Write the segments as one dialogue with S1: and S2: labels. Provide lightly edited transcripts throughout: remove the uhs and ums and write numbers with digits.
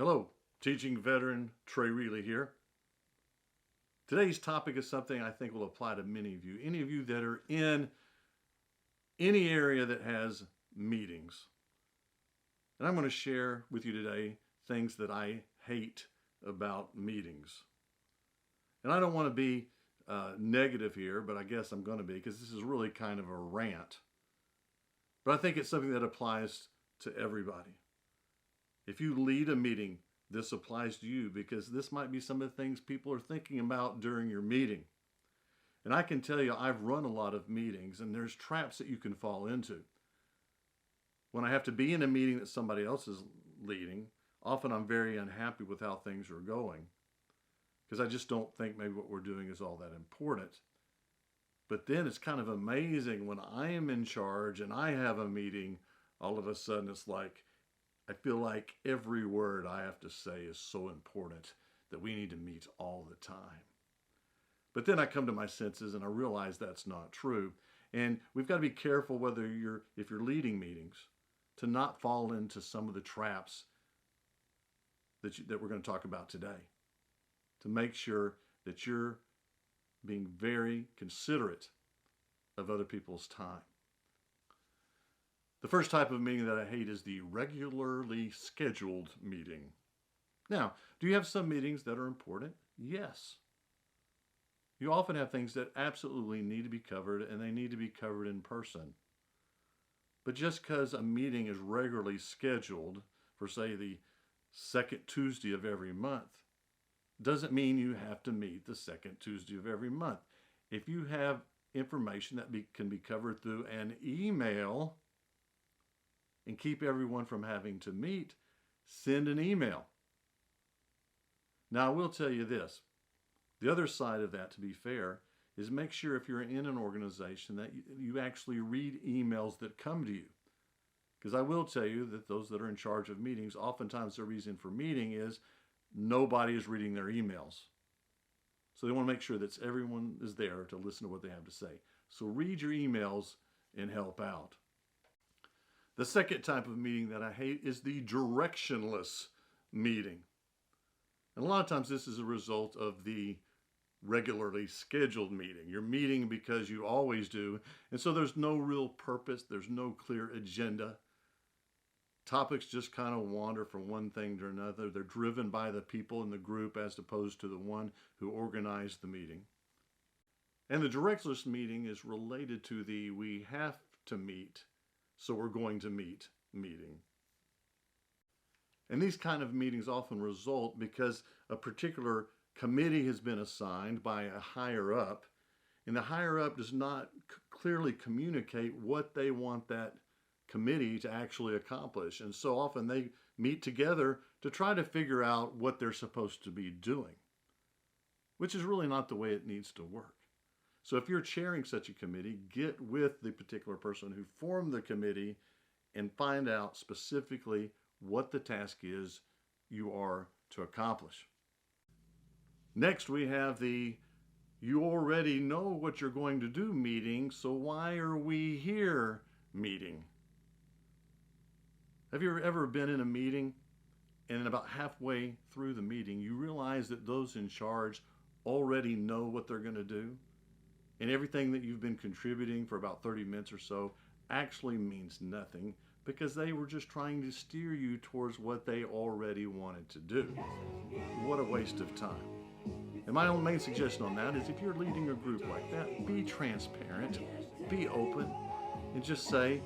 S1: Hello, teaching veteran Trey Reely here. Today's topic is something I think will apply to many of you. Any of you that are in any area that has meetings. And I'm going to share with you today things that I hate about meetings. And I don't want to be negative here, but I guess I'm going to be, because this is really kind of a rant. But I think it's something that applies to everybody. If you lead a meeting, this applies to you, because this might be some of the things people are thinking about during your meeting. And I can tell you, I've run a lot of meetings, and there's traps that you can fall into. When I have to be in a meeting that somebody else is leading, often I'm very unhappy with how things are going, because I just don't think maybe what we're doing is all that important. But then it's kind of amazing when I am in charge and I have a meeting, all of a sudden it's like, I feel like every word I have to say is so important that we need to meet all the time. But then I come to my senses and I realize that's not true. And we've got to be careful if you're leading meetings, to not fall into some of the traps that we're going to talk about today. To make sure that you're being very considerate of other people's time. The first type of meeting that I hate is the regularly scheduled meeting. Now, do you have some meetings that are important? Yes. You often have things that absolutely need to be covered, and they need to be covered in person. But just because a meeting is regularly scheduled for, say, the second Tuesday of every month, doesn't mean you have to meet the second Tuesday of every month. If you have information that can be covered through an email and keep everyone from having to meet, send an email. Now, I will tell you this. The other side of that, to be fair, is make sure if you're in an organization that you actually read emails that come to you. Because I will tell you that those that are in charge of meetings, oftentimes the reason for meeting is nobody is reading their emails. So they want to make sure that everyone is there to listen to what they have to say. So read your emails and help out. The second type of meeting that I hate is the directionless meeting. And a lot of times this is a result of the regularly scheduled meeting. You're meeting because you always do, and so there's no real purpose, there's no clear agenda. Topics just kind of wander from one thing to another. They're driven by the people in the group as opposed to the one who organized the meeting. And the directionless meeting is related to the we have to meet, so we're going to meet meeting. And these kind of meetings often result because a particular committee has been assigned by a higher up, and the higher up does not clearly communicate what they want that committee to actually accomplish. And so often they meet together to try to figure out what they're supposed to be doing, which is really not the way it needs to work. So if you're chairing such a committee, get with the particular person who formed the committee and find out specifically what the task is you are to accomplish. Next, we have the you already know what you're going to do meeting, so why are we here meeting? Have you ever been in a meeting and about halfway through the meeting, you realize that those in charge already know what they're going to do? And everything that you've been contributing for about 30 minutes or so actually means nothing, because they were just trying to steer you towards what they already wanted to do. What a waste of time. And my own main suggestion on that is, if you're leading a group like that, be transparent, be open, and just say,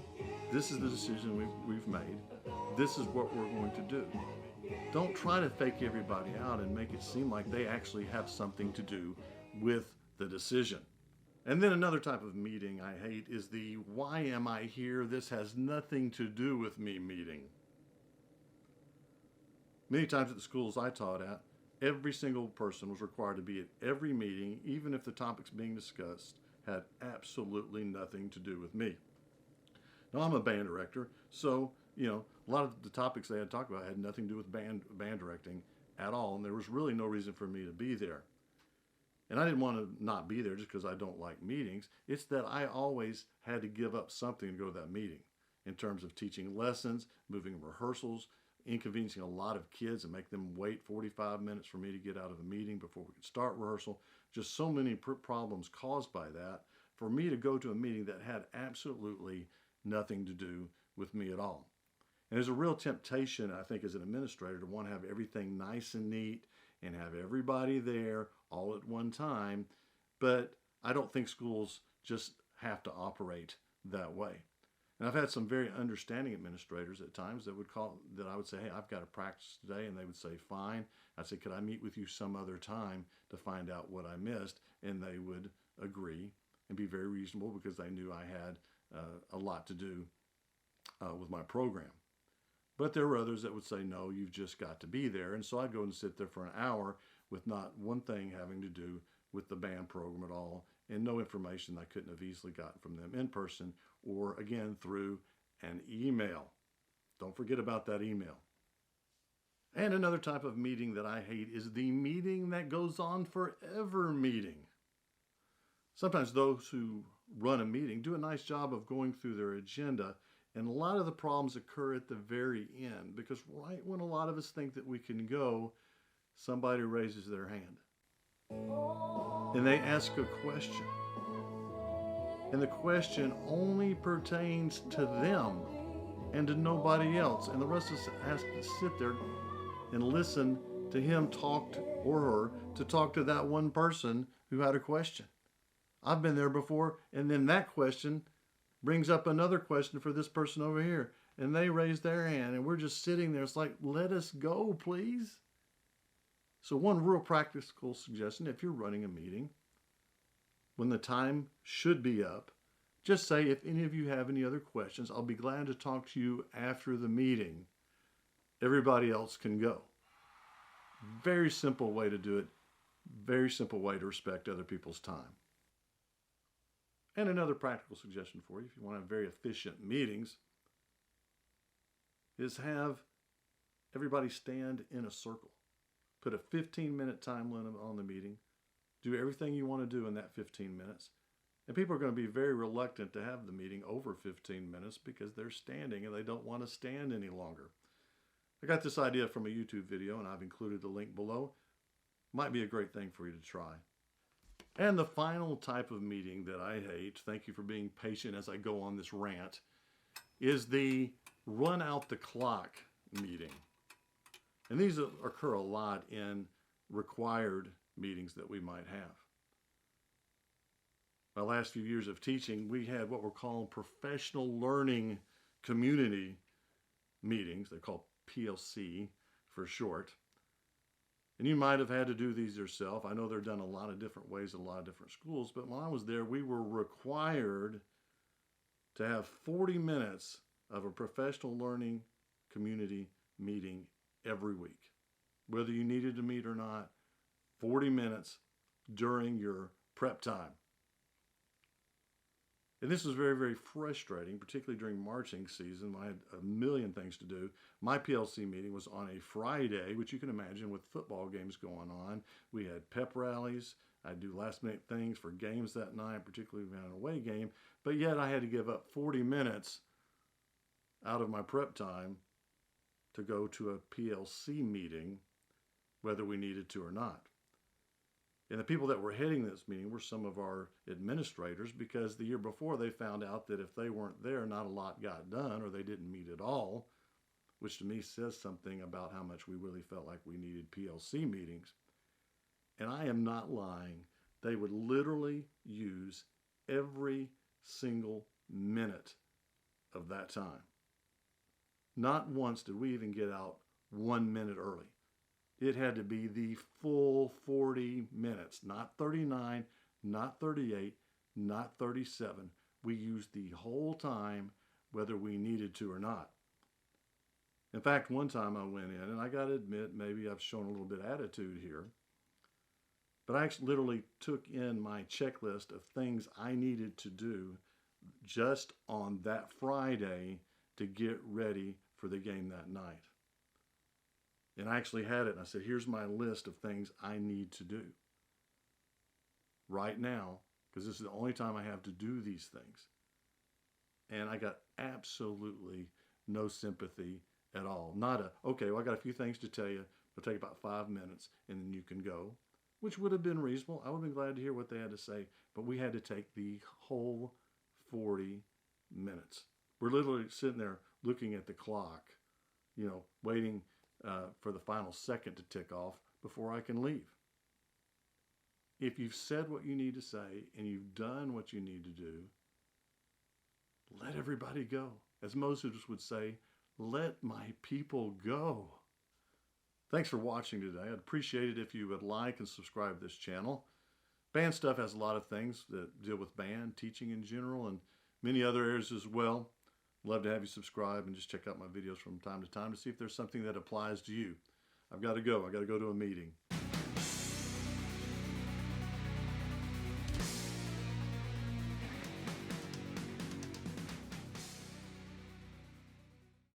S1: this is the decision we've made. This is what we're going to do. Don't try to fake everybody out and make it seem like they actually have something to do with the decision. And then another type of meeting I hate is the why am I here? This has nothing to do with me meeting. Many times at the schools I taught at, every single person was required to be at every meeting, even if the topics being discussed had absolutely nothing to do with me. Now, I'm a band director, so, a lot of the topics they had talked about had nothing to do with band directing at all, and there was really no reason for me to be there. And I didn't want to not be there just because I don't like meetings. It's that I always had to give up something to go to that meeting in terms of teaching lessons, moving rehearsals, inconveniencing a lot of kids and make them wait 45 minutes for me to get out of a meeting before we could start rehearsal. Just so many problems caused by that, for me to go to a meeting that had absolutely nothing to do with me at all. And there's a real temptation, I think, as an administrator to want to have everything nice and neat and have everybody there all at one time. But I don't think schools just have to operate that way. And I've had some very understanding administrators at times that I would say, hey, I've got a practice today, and they would say, fine. I'd say, could I meet with you some other time to find out what I missed? And they would agree and be very reasonable because they knew I had a lot to do with my program. But there were others that would say, no, you've just got to be there. And so I'd go and sit there for an hour with not one thing having to do with the band program at all, and no information I couldn't have easily gotten from them in person or, again, through an email. Don't forget about that email. And another type of meeting that I hate is the meeting that goes on forever meeting. Sometimes those who run a meeting do a nice job of going through their agenda, and a lot of the problems occur at the very end, because right when a lot of us think that we can go, somebody raises their hand. And they ask a question. And the question only pertains to them and to nobody else. And the rest of us has to sit there and listen to him or her to talk to that one person who had a question. I've been there before, and then that question brings up another question for this person over here. And they raise their hand, and we're just sitting there. It's like, let us go, please. So one real practical suggestion, if you're running a meeting, when the time should be up, just say, if any of you have any other questions, I'll be glad to talk to you after the meeting. Everybody else can go. Very simple way to do it. Very simple way to respect other people's time. And another practical suggestion for you, if you want to have very efficient meetings, is have everybody stand in a circle. Put a 15-minute time limit on the meeting. Do everything you want to do in that 15 minutes. And people are going to be very reluctant to have the meeting over 15 minutes because they're standing and they don't want to stand any longer. I got this idea from a YouTube video, and I've included the link below. Might be a great thing for you to try. And the final type of meeting that I hate, thank you for being patient as I go on this rant, is the run out the clock meeting. And these occur a lot in required meetings that we might have. My last few years of teaching, we had what we're calling professional learning community meetings. They're called PLC for short. And you might have had to do these yourself. I know they're done a lot of different ways at a lot of different schools, but when I was there, we were required to have 40 minutes of a professional learning community meeting every week. Whether you needed to meet or not, 40 minutes during your prep time. And this was very, very frustrating, particularly during marching season when I had a million things to do. My PLC meeting was on a Friday, which you can imagine with football games going on. We had pep rallies. I'd do last minute things for games that night, particularly if we had an away game. But yet I had to give up 40 minutes out of my prep time to go to a PLC meeting, whether we needed to or not. And the people that were heading this meeting were some of our administrators, because the year before they found out that if they weren't there, not a lot got done, or they didn't meet at all, which to me says something about how much we really felt like we needed PLC meetings. And I am not lying. They would literally use every single minute of that time. Not once did we even get out 1 minute early. It had to be the full 40 minutes, not 39, not 38, not 37. We used the whole time, whether we needed to or not. In fact, one time I went in, and I got to admit, maybe I've shown a little bit of attitude here, but I actually literally took in my checklist of things I needed to do just on that Friday to get ready for the game that night. And I actually had it, and I said, here's my list of things I need to do right now, because this is the only time I have to do these things. And I got absolutely no sympathy at all. Not a, okay, well, I got a few things to tell you. It'll take about 5 minutes and then you can go, which would have been reasonable. I would have been glad to hear what they had to say, but we had to take the whole 40 minutes. We're literally sitting there looking at the clock, waiting for the final second to tick off before I can leave. If you've said what you need to say and you've done what you need to do, let everybody go. As Moses would say, let my people go. Thanks for watching today. I'd appreciate it if you would like and subscribe to this channel. Band stuff has a lot of things that deal with band, teaching in general, and many other areas as well. Love to have you subscribe and just check out my videos from time to time to see if there's something that applies to you. I've got to go. I've got to go to a meeting.